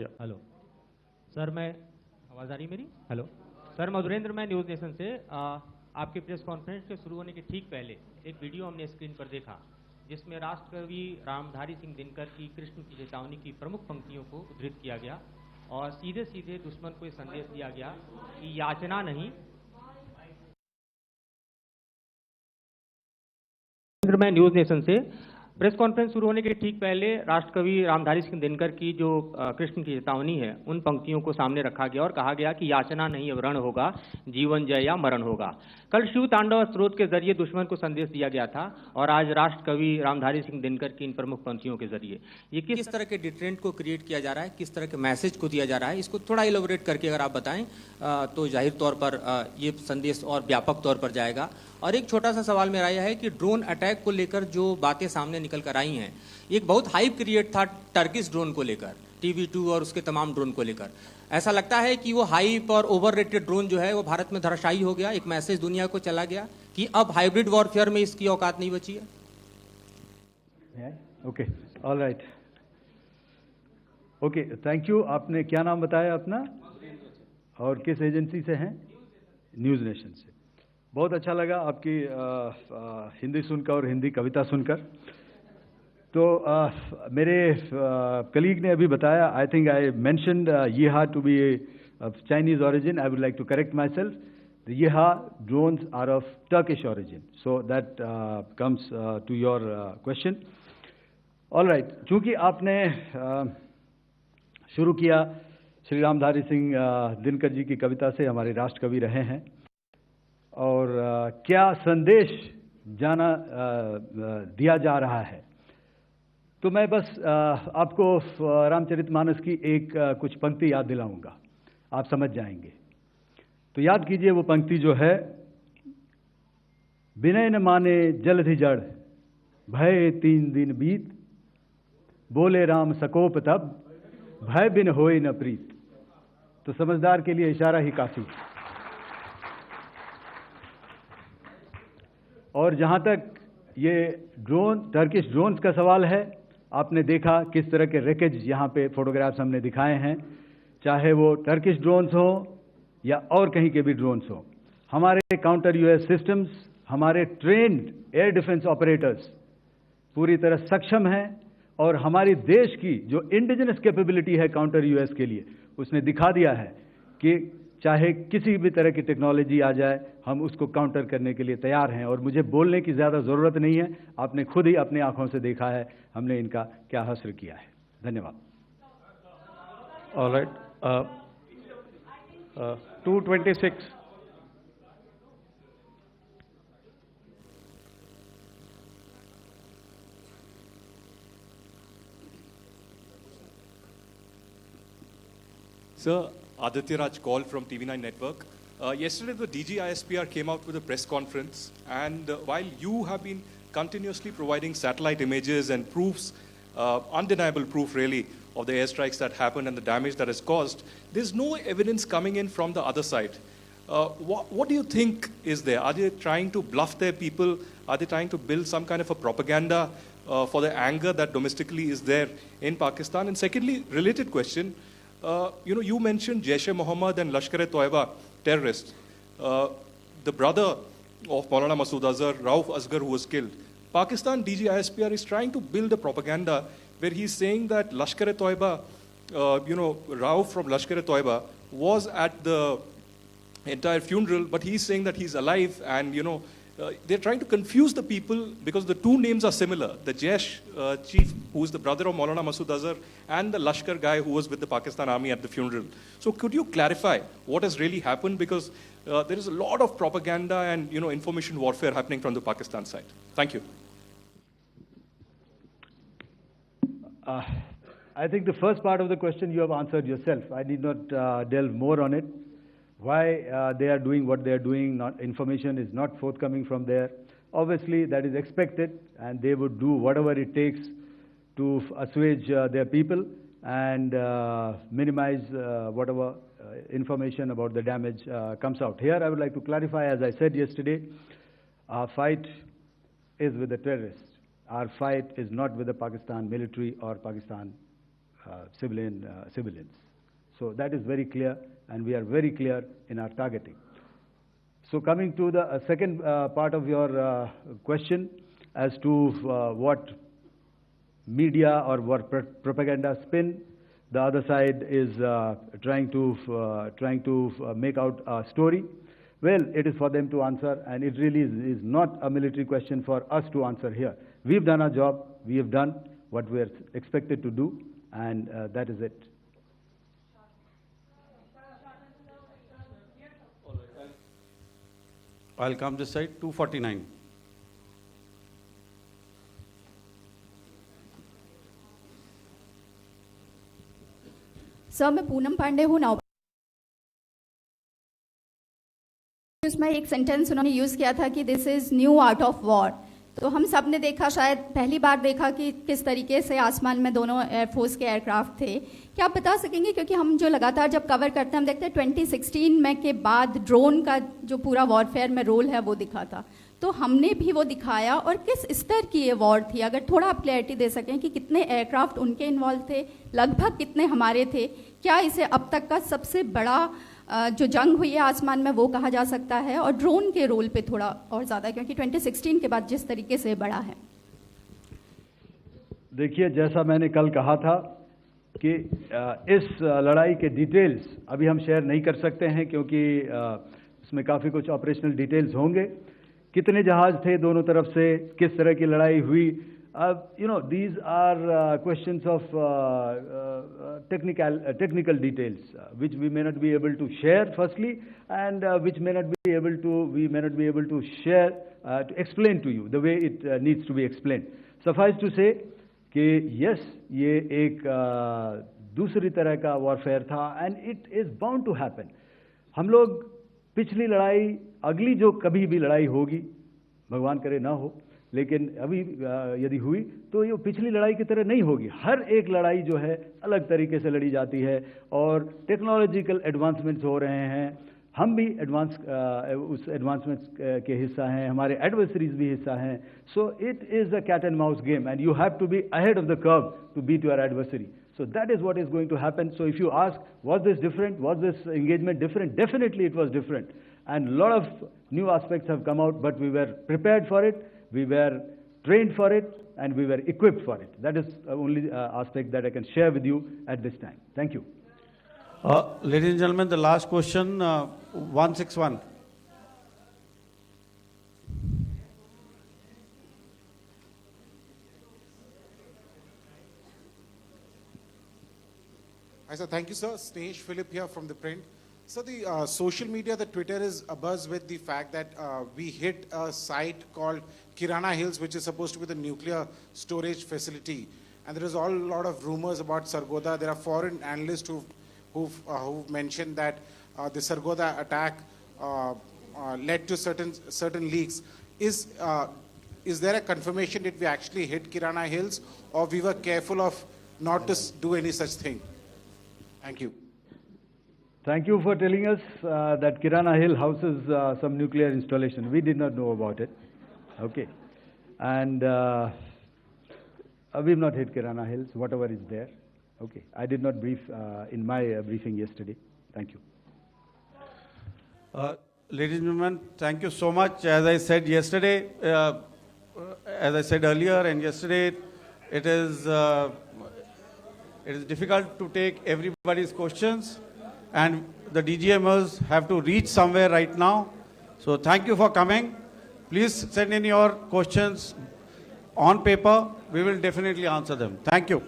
Hello sir, मैं आवाज़ आ रही मेरी? हेलो सर, मधुरेंद्र, मैं न्यूज़ नेशन से। आपके प्रेस कॉन्फ्रेंस के शुरू होने के ठीक पहले एक वीडियो हमने स्क्रीन पर देखा जिसमें राष्ट्रकवि रामधारी सिंह दिनकर की कृष्ण की चेतावनी की प्रमुख पंक्तियों को उद्धृत किया गया और सीधे सीधे दुश्मन को ये संदेश दिया गया कि याचना नहीं। मैं न्यूज़ नेशन से। प्रेस कॉन्फ्रेंस शुरू होने के ठीक पहले राष्ट्रकवि रामधारी सिंह दिनकर की जो कृष्ण की चेतावनी है उन पंक्तियों को सामने रखा गया और कहा गया कि याचना नहीं अब रण होगा, जीवन जय या मरण होगा। कल शिव तांडव स्रोत के जरिए दुश्मन को संदेश दिया गया था और आज राष्ट्रकवि रामधारी सिंह दिनकर की इन प्रमुख पंक्तियों के जरिए ये किस तरह के डिटरेंट को क्रिएट किया जा रहा है, किस तरह के मैसेज को दिया जा रहा है, इसको थोड़ा इलेबोरेट करके अगर आप बताएं तो जाहिर तौर पर ये संदेश और व्यापक तौर पर जाएगा। और एक छोटा सा सवाल मेरा यह है कि ड्रोन अटैक को लेकर जो बातें सामने निकल कर आई हैं, एक बहुत हाइप क्रिएट था टर्किश ड्रोन को लेकर, TB2 और उसके तमाम ड्रोन को लेकर। ऐसा लगता है कि वो हाइप और ओवररेटेड ड्रोन जो है वो भारत में धराशायी हो गया, एक मैसेज दुनिया को चला गया कि अब हाइब्रिड वॉरफेयर में इसकी औकात नहीं बची है। Okay, all right, okay, thank you. आपने क्या नाम बताया अपना और किस एजेंसी से हैं? न्यूज़ नेशन से। बहुत अच्छा लगा आपकी हिंदी सुनकर और हिंदी कविता सुनकर। तो मेरे कलीग ने अभी बताया, आई थिंक आई मेंशन्ड येहा to be Chinese origin. I would like to correct myself. The Yeha drones are of Turkish origin. So that comes to your question. All right. चूंकि आपने शुरू किया श्री रामधारी सिंह दिनकर जी की कविता से, हमारे राष्ट्रकवि रहे हैं, और क्या संदेश दिया जा रहा है, तो मैं बस आपको रामचरितमानस की एक कुछ पंक्ति याद दिलाऊंगा, आप समझ जाएंगे। तो याद कीजिए वो पंक्ति जो है, विनय न माने जलधि जड़, भय 3 दिन बीत, बोले राम सकोप तब, भय बिन होए न प्रीत। तो समझदार के लिए इशारा ही काफी। और जहां तक ये टर्किश ड्रोन्स का सवाल है, आपने देखा किस तरह के रैकेज यहाँ पे फोटोग्राफ्स हमने दिखाए हैं, चाहे वो टर्किश ड्रोन्स हो या और कहीं के भी ड्रोन्स हो। हमारे काउंटर यूएस सिस्टम्स, हमारे ट्रेन्ड एयर डिफेंस ऑपरेटर्स पूरी तरह सक्षम हैं, और हमारी देश की जो इंडिजिनस कैपेबिलिटी है काउंटर यूएस के लिए, उसने दिखा दिया है कि चाहे किसी भी तरह की टेक्नोलॉजी आ जाए, हम उसको काउंटर करने के लिए तैयार हैं। और मुझे बोलने की ज़्यादा ज़रूरत नहीं है, आपने खुद ही अपनी आंखों से देखा है हमने इनका क्या हश्र किया है। धन्यवाद। All right. 226. Sir, Aditya Raj Kaul from TV9 Network. Yesterday, the DG ISPR came out with a press conference, and while you have been continuously providing satellite images and proofs, undeniable proof really, of the airstrikes that happened and the damage that is caused, there's no evidence coming in from the other side. What do you think is there? Are they trying to bluff their people? Are they trying to build some kind of a propaganda for the anger that domestically is there in Pakistan? And secondly, related question, you mentioned Jaish-e-Mohammed and Lashkar-e-Toiba terrorists. The brother of Maulana Masood Azhar, Rauf Asghar, who was killed. Pakistan DG ISPR is trying to build a propaganda where he's saying that Lashkar-e-Toiba, Rauf from Lashkar-e-Toiba was at the entire funeral, but he's saying that he's alive, and they're trying to confuse the people because the two names are similar. The Jaish chief, who is the brother of Maulana Masood Azhar, and the Lashkar guy who was with the Pakistan Army at the funeral. So could you clarify what has really happened? Because there is a lot of propaganda and information warfare happening from the Pakistan side. Thank you. I think the first part of the question you have answered yourself. I need not delve more on it. Why they are doing what they are doing, information is not forthcoming from there. Obviously, that is expected, and they would do whatever it takes to assuage their people and minimize whatever information about the damage comes out. Here, I would like to clarify, as I said yesterday, our fight is with the terrorists. Our fight is not with the Pakistan military or Pakistan civilians. So that is very clear, and we are very clear in our targeting. So coming to the second part of your question as to what media or what propaganda spin the other side is trying to make out a story. Well, it is for them to answer, and it really is not a military question for us to answer here. We've done our job. We have done what we are expected to do, and that is it. I'll come this side, 249. Sir मैं पूनम पांडे हूँ नाव। उसमें एक sentence उन्होंने use किया था कि this is new art of war. तो हम सब ने देखा, शायद पहली बार देखा कि किस तरीके से आसमान में दोनों एयरफोर्स के एयरक्राफ्ट थे। क्या आप बता सकेंगे, क्योंकि हम जो लगातार जब कवर करते हैं हम देखते हैं 2016 में के बाद ड्रोन का जो पूरा वॉरफेयर में रोल है वो दिखा था, तो हमने भी वो दिखाया, और किस स्तर की ये वॉर थी? अगर थोड़ा आप क्लैरिटी दे सकें कि कितने एयरक्राफ्ट उनके इन्वॉल्व थे, लगभग कितने हमारे थे, क्या इसे अब तक का सबसे बड़ा जो जंग हुई है आसमान में वो कहा जा सकता है, और ड्रोन के रोल पे थोड़ा और ज़्यादा, क्योंकि 2016 के बाद जिस तरीके से बढ़ा है। देखिए, जैसा मैंने कल कहा था कि इस लड़ाई के डिटेल्स अभी हम शेयर नहीं कर सकते हैं, क्योंकि इसमें काफ़ी कुछ ऑपरेशनल डिटेल्स होंगे। कितने जहाज थे दोनों तरफ से, किस तरह की लड़ाई हुई, these are questions of technical details which we may not be able to share firstly, and which we may not be able to share to explain to you the way it needs to be explained. Suffice to say कि yes, ये एक दूसरी तरह का warfare था, and it is bound to happen. हम लोग पिछली लड़ाई, अगली जो कभी भी लड़ाई होगी, भगवान करे ना हो, लेकिन अभी यदि हुई तो ये पिछली लड़ाई की तरह नहीं होगी। हर एक लड़ाई जो है अलग तरीके से लड़ी जाती है, और टेक्नोलॉजिकल एडवांसमेंट्स हो रहे हैं। हम भी उस एडवांसमेंट्स के हिस्सा हैं, हमारे एडवर्सरीज भी हिस्सा हैं। So it is a cat and mouse game, and you have to be ahead of the curve to beat your adversary. So that is what is going to happen. So if you ask, was this different? Was this engagement different? Definitely it was different. And a lot of new aspects have come out, but we were prepared for it, we were trained for it, and we were equipped for it. That is the only aspect that I can share with you at this time. Thank you. Ladies and gentlemen, the last question, 161. Hi, sir. Thank you, sir. Snesh Philip here from The Print. So the social media, the Twitter is abuzz with the fact that we hit a site called Kirana Hills, which is supposed to be the nuclear storage facility. And there is a lot of rumors about Sargodha. There are foreign analysts who've mentioned that the Sargodha attack led to certain leaks. Is there a confirmation that we actually hit Kirana Hills, or we were careful of not to do any such thing? Thank you. Thank you for telling us that Kirana Hill houses some nuclear installation. We did not know about it. Okay. And we've not hit Kirana Hills, whatever is there. Okay. I did not brief in my briefing yesterday. Thank you. Ladies and gentlemen, thank you so much. As I said yesterday, as I said earlier and yesterday, it is difficult to take everybody's questions, and the DGMers have to reach somewhere right now. So thank you for coming. Please send in your questions on paper. We will definitely answer them. Thank you.